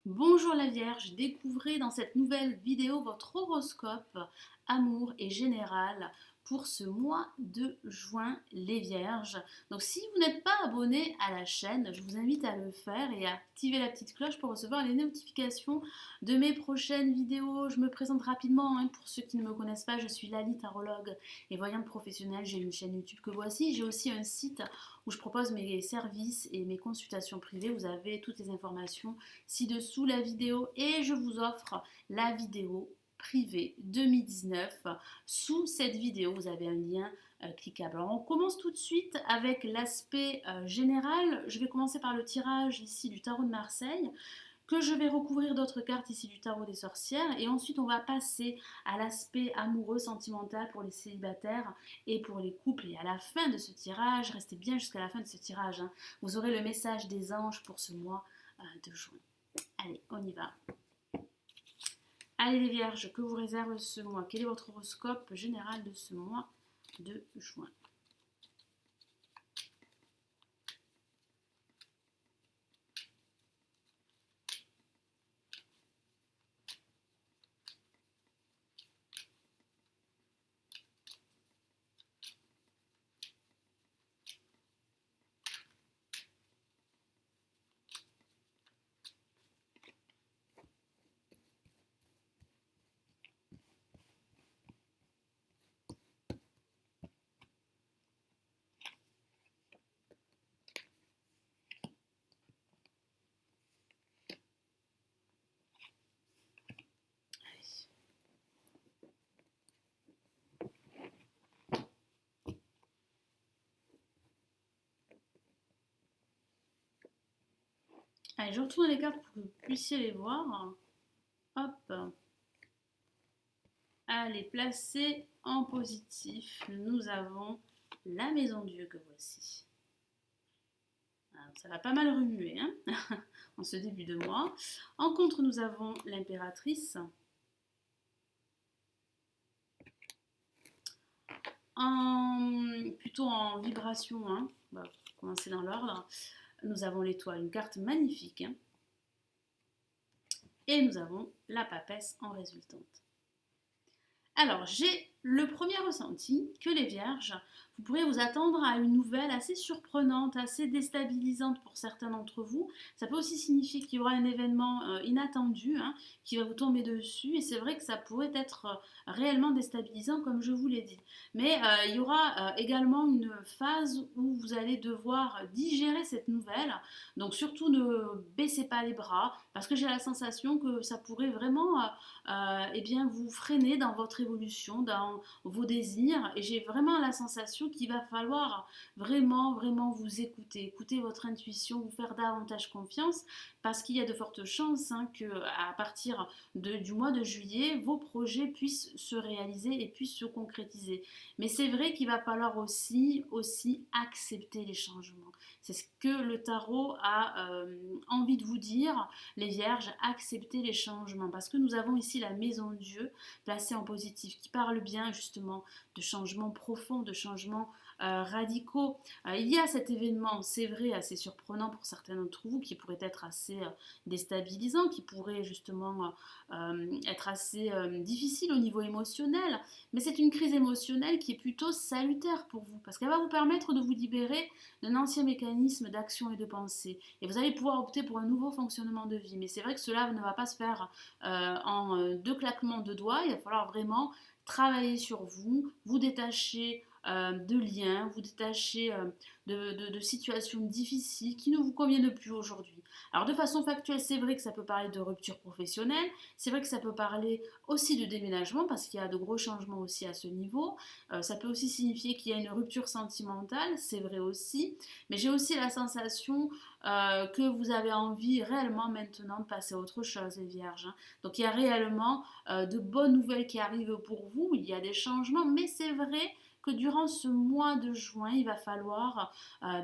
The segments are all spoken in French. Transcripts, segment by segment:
Bonjour la Vierge, découvrez dans cette nouvelle vidéo votre horoscope amour et général pour ce mois de juin les Vierges. Donc si vous n'êtes pas abonné à la chaîne, je vous invite à le faire et à activer la petite cloche pour recevoir les notifications de mes prochaines vidéos. Je me présente rapidement pour ceux qui ne me connaissent pas, je suis Lali, tarologue et voyante professionnelle. J'ai une chaîne YouTube que voici, j'ai aussi un site où je propose mes services et mes consultations privées. Vous avez toutes les informations ci-dessous la vidéo et je vous offre la vidéo privée 2019. Sous cette vidéo, vous avez un lien cliquable. Alors, on commence tout de suite avec l'aspect général. Je vais commencer par le tirage ici du tarot de Marseille que je vais recouvrir d'autres cartes ici du tarot des sorcières et ensuite on va passer à l'aspect amoureux sentimental pour les célibataires et pour les couples. Et à la fin de ce tirage, restez bien jusqu'à la fin de ce tirage, vous aurez le message des anges pour ce mois de juin. Allez, on y va. Allez les vierges, que vous réserve ce mois? Quel est votre horoscope général de ce mois de juin? Allez, je retourne les cartes pour que vous puissiez les voir. Hop. Allez, placez en positif. Nous avons la maison Dieu que voici. Alors, ça va pas mal remuer en ce début de mois. En contre, nous avons l'impératrice. Plutôt en vibration, on va commencer dans l'ordre. Nous avons l'étoile, une carte magnifique. Et nous avons la papesse en résultante. Alors, j'ai le premier ressenti que les vierges, vous pourrez vous attendre à une nouvelle assez surprenante, assez déstabilisante pour certains d'entre vous. Ça peut aussi signifier qu'il y aura un événement inattendu qui va vous tomber dessus. Et c'est vrai que ça pourrait être réellement déstabilisant, comme je vous l'ai dit. Mais il y aura également une phase où vous allez devoir digérer cette nouvelle. Donc surtout ne baissez pas les bras, parce que j'ai la sensation que ça pourrait vraiment eh bien, vous freiner dans votre évolution, dans vos désirs. Et j'ai vraiment la sensation qu'il va falloir vraiment, vraiment vous écouter, écouter votre intuition, vous faire davantage confiance, parce qu'il y a de fortes chances qu'à partir du mois de juillet, vos projets puissent se réaliser et puissent se concrétiser. Mais c'est vrai qu'il va falloir aussi accepter les changements. C'est ce que le tarot a envie de vous dire, les vierges, acceptez les changements. Parce que nous avons ici la maison de Dieu placée en positif, qui parle bien justement de changements profonds, de changements radicaux. Il y a cet événement, c'est vrai, assez surprenant pour certains d'entre vous, qui pourrait être assez déstabilisant, qui pourrait justement être assez difficile au niveau émotionnel, mais c'est une crise émotionnelle qui est plutôt salutaire pour vous, parce qu'elle va vous permettre de vous libérer d'un ancien mécanisme d'action et de pensée, et vous allez pouvoir opter pour un nouveau fonctionnement de vie. Mais c'est vrai que cela ne va pas se faire en deux claquements de doigts. Il va falloir vraiment travailler sur vous, vous détacher de liens, vous détacher de situations difficiles qui ne vous conviennent plus aujourd'hui. Alors de façon factuelle, c'est vrai que ça peut parler de rupture professionnelle, c'est vrai que ça peut parler aussi de déménagement parce qu'il y a de gros changements aussi à ce niveau. Ça peut aussi signifier qu'il y a une rupture sentimentale, c'est vrai aussi, mais j'ai aussi la sensation que vous avez envie réellement maintenant de passer à autre chose, les vierges. Donc il y a réellement de bonnes nouvelles qui arrivent pour vous, il y a des changements, mais c'est vrai que durant ce mois de juin, il va falloir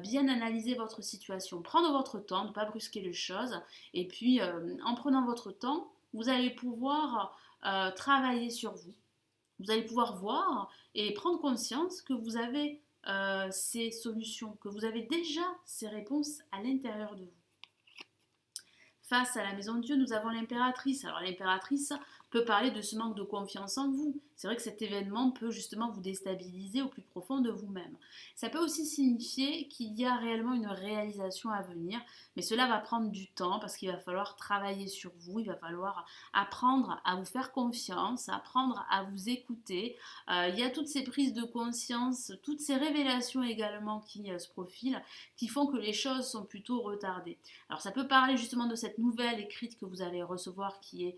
bien analyser votre situation, prendre votre temps, ne pas brusquer les choses, et puis en prenant votre temps, vous allez pouvoir travailler sur vous. Vous allez pouvoir voir et prendre conscience que vous avez ces solutions, que vous avez déjà ces réponses à l'intérieur de vous. Face à la maison de Dieu, nous avons l'impératrice. Alors l'impératrice peut parler de ce manque de confiance en vous. C'est vrai que cet événement peut justement vous déstabiliser au plus profond de vous-même. Ça peut aussi signifier qu'il y a réellement une réalisation à venir, mais cela va prendre du temps parce qu'il va falloir travailler sur vous, il va falloir apprendre à vous faire confiance, apprendre à vous écouter. Il y a toutes ces prises de conscience, toutes ces révélations également qui se profilent, qui font que les choses sont plutôt retardées. Alors ça peut parler justement de cette nouvelle écrite que vous allez recevoir qui est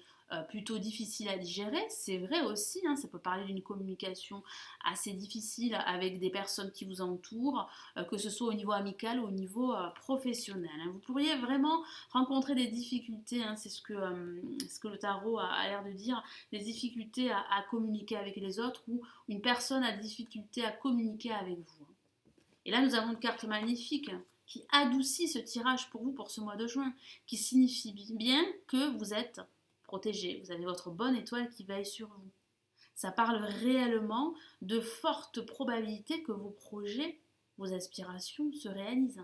plutôt difficile à digérer. C'est vrai aussi, hein, ça peut parler d'une communication assez difficile avec des personnes qui vous entourent, que ce soit au niveau amical ou au niveau professionnel. Hein. Vous pourriez vraiment rencontrer des difficultés, hein, c'est ce que le tarot a l'air de dire, des difficultés à communiquer avec les autres ou une personne a des difficultés à communiquer avec vous. Et là, nous avons une carte magnifique qui adoucit ce tirage pour vous pour ce mois de juin, qui signifie bien que vous êtes protégé, vous avez votre bonne étoile qui veille sur vous. Ça parle réellement de fortes probabilités que vos projets, vos aspirations se réalisent.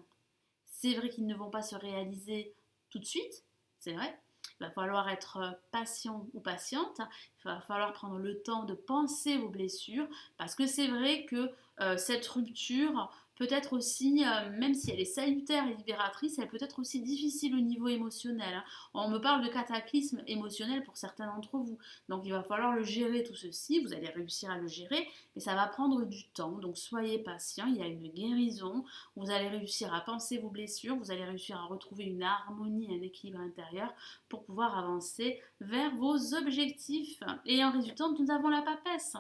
C'est vrai qu'ils ne vont pas se réaliser tout de suite, c'est vrai. Il va falloir être patient ou patiente, il va falloir prendre le temps de penser vos blessures, parce que c'est vrai que cette rupture peut être aussi, même si elle est salutaire et libératrice, elle peut être aussi difficile au niveau émotionnel. Hein. On me parle de cataclysme émotionnel pour certains d'entre vous, donc il va falloir le gérer tout ceci, vous allez réussir à le gérer, mais ça va prendre du temps, donc soyez patient, il y a une guérison, vous allez réussir à penser vos blessures, vous allez réussir à retrouver une harmonie, un équilibre intérieur pour pouvoir avancer vers vos objectifs. Et en résultant, nous avons la papesse.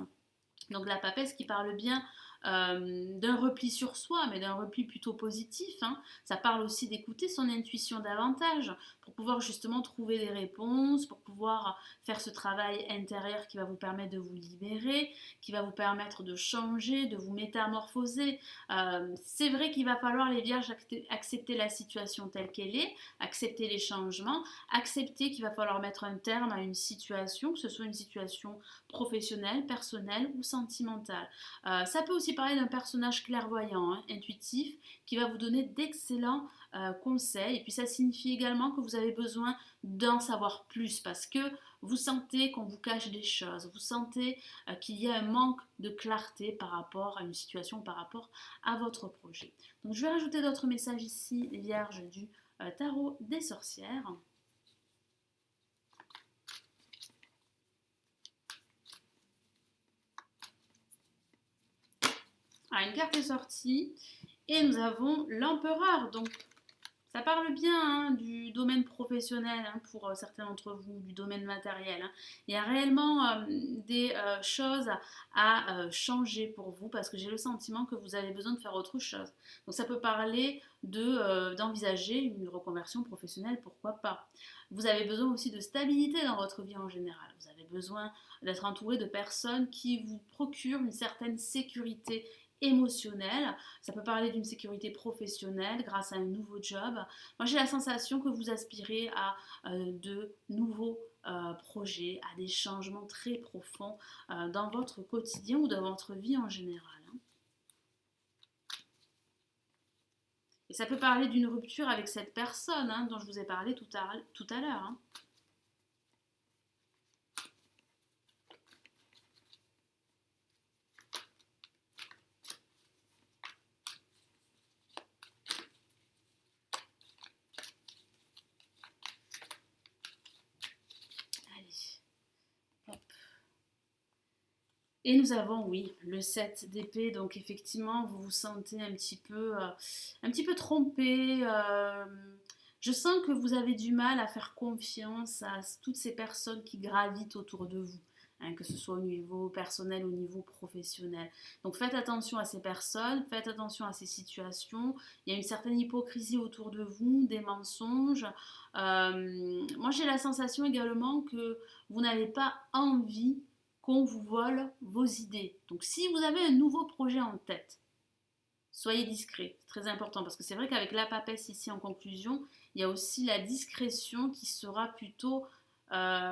Donc la papesse qui parle bien d'un repli sur soi, mais d'un repli plutôt positif. Hein. Ça parle aussi d'écouter son intuition davantage pour pouvoir justement trouver des réponses, pour pouvoir faire ce travail intérieur qui va vous permettre de vous libérer, qui va vous permettre de changer, de vous métamorphoser. C'est vrai qu'il va falloir, les vierges, accepter la situation telle qu'elle est, accepter les changements, accepter qu'il va falloir mettre un terme à une situation, que ce soit une situation professionnelle, personnelle ou sentimentale. Ça peut aussi parler d'un personnage clairvoyant, hein, intuitif, qui va vous donner d'excellents conseils. Et puis ça signifie également que vous avez besoin d'en savoir plus parce que vous sentez qu'on vous cache des choses, vous sentez qu'il y a un manque de clarté par rapport à une situation, par rapport à votre projet. Donc je vais rajouter d'autres messages ici, les vierges du tarot des sorcières. Ah, une carte est sortie et nous avons l'empereur. Donc ça parle bien hein, du domaine professionnel hein, pour certains d'entre vous, du domaine matériel. Hein. Il y a réellement des choses à changer pour vous parce que j'ai le sentiment que vous avez besoin de faire autre chose. Donc ça peut parler d'envisager une reconversion professionnelle, pourquoi pas. Vous avez besoin aussi de stabilité dans votre vie en général. Vous avez besoin d'être entouré de personnes qui vous procurent une certaine sécurité émotionnelle. Ça peut parler d'une sécurité professionnelle grâce à un nouveau job. Moi, j'ai la sensation que vous aspirez à de nouveaux projets, à des changements très profonds dans votre quotidien ou dans votre vie en général. Hein. Et ça peut parler d'une rupture avec cette personne hein, dont je vous ai parlé tout à l'heure. Hein. Et nous avons, oui, le 7 d'épée, donc effectivement, vous vous sentez un petit peu trompé. Je sens que vous avez du mal à faire confiance à toutes ces personnes qui gravitent autour de vous, hein, que ce soit au niveau personnel, au niveau professionnel. Donc faites attention à ces personnes, faites attention à ces situations. Il y a une certaine hypocrisie autour de vous, des mensonges. Moi, j'ai la sensation également que vous n'avez pas envie qu'on vous vole vos idées. Donc si vous avez un nouveau projet en tête, soyez discret, c'est très important parce que c'est vrai qu'avec la papesse ici en conclusion, il y a aussi la discrétion qui sera plutôt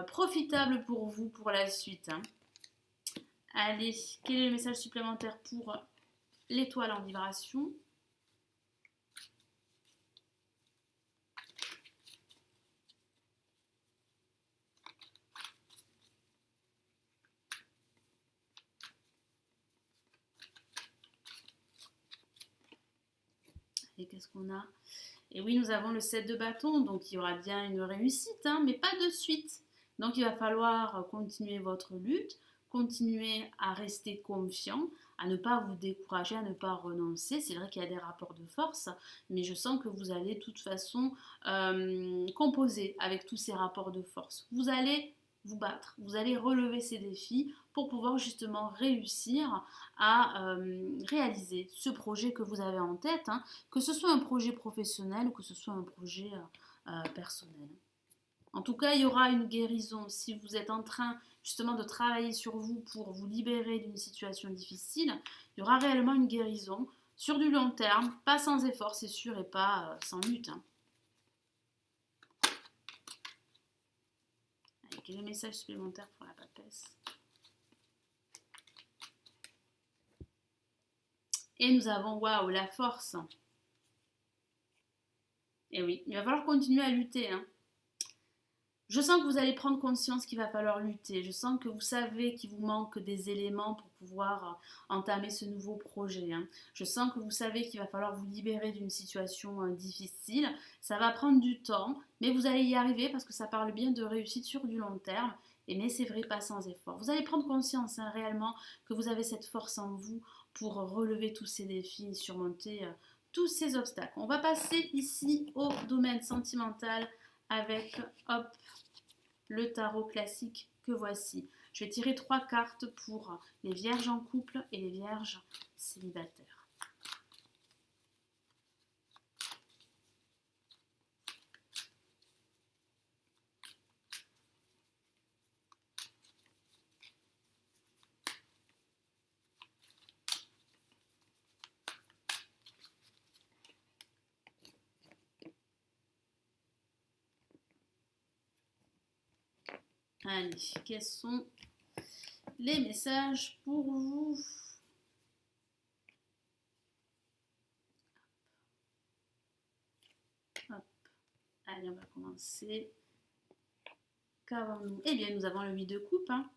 profitable pour vous pour la suite. Hein. Allez, quel est le message supplémentaire pour l'étoile en vibration ? Et qu'est-ce qu'on a? Et oui, nous avons le 7 de bâton, donc il y aura bien une réussite, hein, mais pas de suite. Donc il va falloir continuer votre lutte, continuer à rester confiant, à ne pas vous décourager, à ne pas renoncer. C'est vrai qu'il y a des rapports de force, mais je sens que vous allez de toute façon composer avec tous ces rapports de force. Vous allez vous battre, vous allez relever ces défis pour pouvoir justement réussir à réaliser ce projet que vous avez en tête, hein, que ce soit un projet professionnel ou que ce soit un projet personnel. En tout cas, il y aura une guérison si vous êtes en train justement de travailler sur vous pour vous libérer d'une situation difficile. Il y aura réellement une guérison sur du long terme, pas sans effort, c'est sûr, et pas sans lutte. Hein. Allez, quel est le message supplémentaire pour la papesse? Et nous avons, waouh, la force. Et oui, il va falloir continuer à lutter. Hein. Je sens que vous allez prendre conscience qu'il va falloir lutter. Je sens que vous savez qu'il vous manque des éléments pour pouvoir entamer ce nouveau projet. Hein. Je sens que vous savez qu'il va falloir vous libérer d'une situation difficile. Ça va prendre du temps, mais vous allez y arriver parce que ça parle bien de réussite sur du long terme. Et mais c'est vrai, pas sans effort. Vous allez prendre conscience réellement que vous avez cette force en vous pour relever tous ces défis et surmonter tous ces obstacles. On va passer ici au domaine sentimental avec, hop, le tarot classique que voici. Je vais tirer 3 cartes pour les vierges en couple et les vierges célibataires. Allez, quels sont les messages pour vous? Hop. Allez, on va commencer. Qu'avons-nous? Eh bien, nous avons le 8 de coupe. Hein.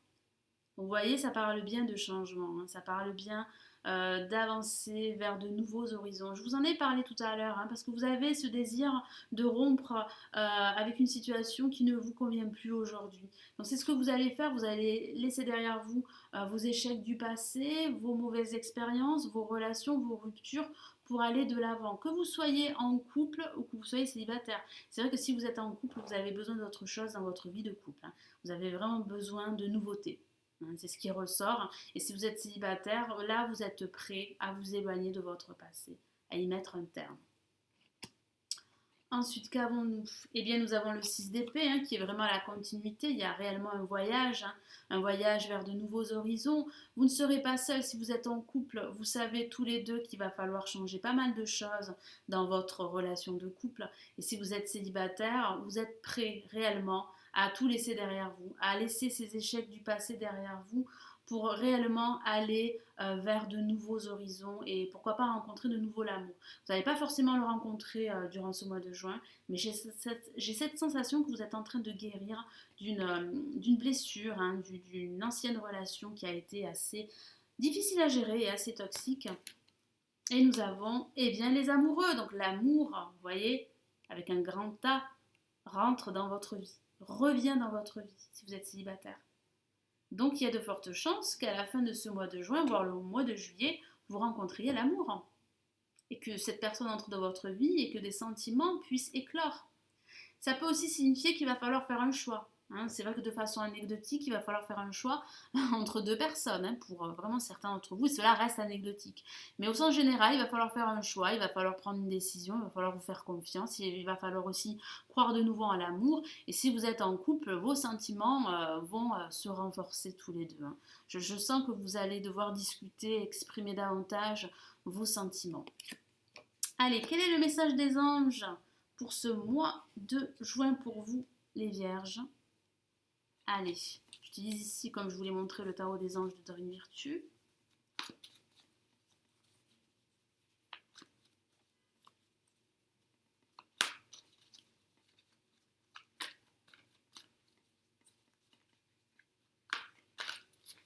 Vous voyez, ça parle bien de changement. Hein. Ça parle bien d'avancer vers de nouveaux horizons. Je vous en ai parlé tout à l'heure, hein, parce que vous avez ce désir de rompre avec une situation qui ne vous convient plus aujourd'hui. Donc c'est ce que vous allez faire, vous allez laisser derrière vous vos échecs du passé, vos mauvaises expériences, vos relations, vos ruptures pour aller de l'avant. Que vous soyez en couple ou que vous soyez célibataire. C'est vrai que si vous êtes en couple, vous avez besoin d'autre chose dans votre vie de couple. Hein. Vous avez vraiment besoin de nouveautés. C'est ce qui ressort. Et si vous êtes célibataire, là, vous êtes prêt à vous éloigner de votre passé, à y mettre un terme. Ensuite, qu'avons-nous? Eh bien, nous avons le 6 d'épée, hein, qui est vraiment la continuité. Il y a réellement un voyage vers de nouveaux horizons. Vous ne serez pas seul si vous êtes en couple. Vous savez tous les deux qu'il va falloir changer pas mal de choses dans votre relation de couple. Et si vous êtes célibataire, vous êtes prêt réellement à tout laisser derrière vous, à laisser ces échecs du passé derrière vous pour réellement aller vers de nouveaux horizons et pourquoi pas rencontrer de nouveau l'amour. Vous n'allez pas forcément le rencontrer durant ce mois de juin, mais j'ai cette sensation que vous êtes en train de guérir d'une blessure, hein, d'une ancienne relation qui a été assez difficile à gérer et assez toxique. Et nous avons, eh bien, les amoureux. Donc l'amour, vous voyez, avec un grand A, rentre dans votre vie, revient dans votre vie si vous êtes célibataire. Donc il y a de fortes chances qu'à la fin de ce mois de juin, voire le mois de juillet, vous rencontriez l'amour. Et que cette personne entre dans votre vie et que des sentiments puissent éclore. Ça peut aussi signifier qu'il va falloir faire un choix. Hein. C'est vrai que de façon anecdotique, il va falloir faire un choix entre deux personnes, hein, pour vraiment certains d'entre vous, et cela reste anecdotique. Mais au sens général, il va falloir faire un choix, il va falloir prendre une décision, il va falloir vous faire confiance, il va falloir aussi croire de nouveau à l'amour. Et si vous êtes en couple, vos sentiments vont se renforcer tous les deux. Hein. Je sens que vous allez devoir discuter, exprimer davantage vos sentiments. Allez, quel est le message des anges pour ce mois de juin pour vous, les vierges? Allez, j'utilise ici, comme je vous l'ai montré, le tarot des anges de Dorine Virtue.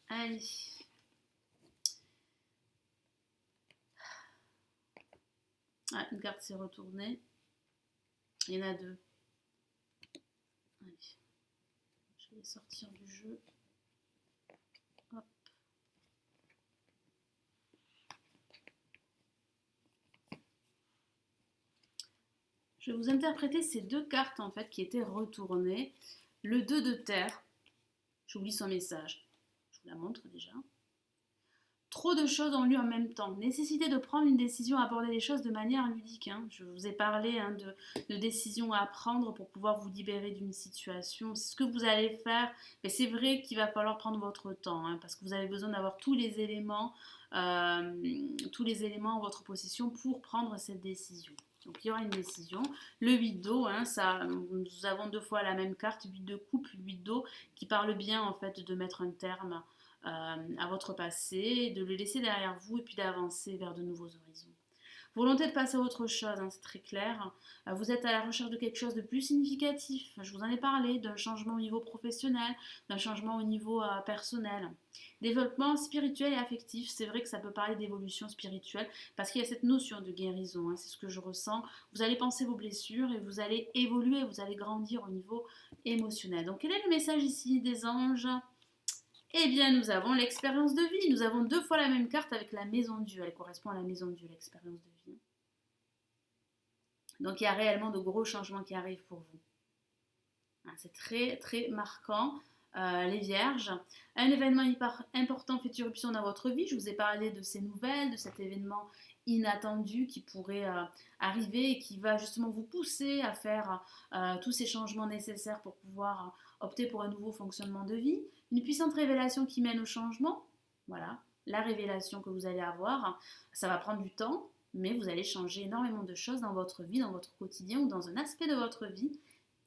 Allez. Ah, une carte s'est retournée. Il y en a deux. Allez. Je vais sortir du jeu. Hop. Je vais vous interpréter ces deux cartes en fait qui étaient retournées. Le 2 de terre. J'oublie son message. Je vous la montre déjà. Trop de choses en lieu en même temps. Nécessité de prendre une décision, aborder les choses de manière ludique. Je vous ai parlé de décisions à prendre pour pouvoir vous libérer d'une situation. C'est ce que vous allez faire. Mais c'est vrai qu'il va falloir prendre votre temps parce que vous avez besoin d'avoir tous les éléments en votre possession pour prendre cette décision. Donc il y aura une décision. Le 8 d'eau, nous avons deux fois la même carte, 8 de coupe, 8 d'eau, qui parle bien en fait de mettre un terme à votre passé, de le laisser derrière vous et puis d'avancer vers de nouveaux horizons. Volonté de passer à autre chose, c'est très clair. Vous êtes à la recherche de quelque chose de plus significatif. Je vous en ai parlé, d'un changement au niveau professionnel, d'un changement au niveau personnel. Développement spirituel et affectif, c'est vrai que ça peut parler d'évolution spirituelle parce qu'il y a cette notion de guérison, c'est ce que je ressens. Vous allez penser vos blessures et vous allez évoluer, vous allez grandir au niveau émotionnel. Donc quel est le message ici des anges ? Eh bien, nous avons l'expérience de vie. Nous avons deux fois la même carte avec la maison de Dieu. Elle correspond à la maison de Dieu, l'expérience de vie. Donc, il y a réellement de gros changements qui arrivent pour vous. C'est très, très marquant. Les vierges. Un événement hyper important fait irruption dans votre vie. Je vous ai parlé de ces nouvelles, de cet événement inattendu qui pourrait arriver et qui va justement vous pousser à faire tous ces changements nécessaires pour pouvoir opter pour un nouveau fonctionnement de vie. Une puissante révélation qui mène au changement. Voilà, la révélation que vous allez avoir. Ça va prendre du temps, mais vous allez changer énormément de choses dans votre vie, dans votre quotidien ou dans un aspect de votre vie.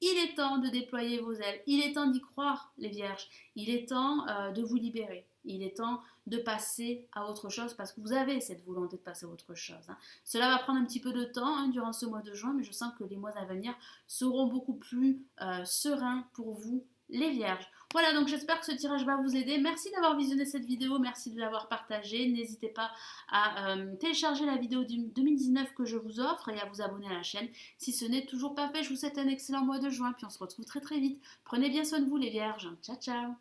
Il est temps de déployer vos ailes, il est temps d'y croire les vierges, il est temps de vous libérer, il est temps de passer à autre chose parce que vous avez cette volonté de passer à autre chose. Cela va prendre un petit peu de temps durant ce mois de juin, mais je sens que les mois à venir seront beaucoup plus sereins pour vous les vierges. Voilà, donc j'espère que ce tirage va vous aider. Merci d'avoir visionné cette vidéo, merci de l'avoir partagée. N'hésitez pas à télécharger la vidéo du 2019 que je vous offre et à vous abonner à la chaîne. Si ce n'est toujours pas fait, je vous souhaite un excellent mois de juin, puis on se retrouve très très vite. Prenez bien soin de vous les vierges. Ciao ciao.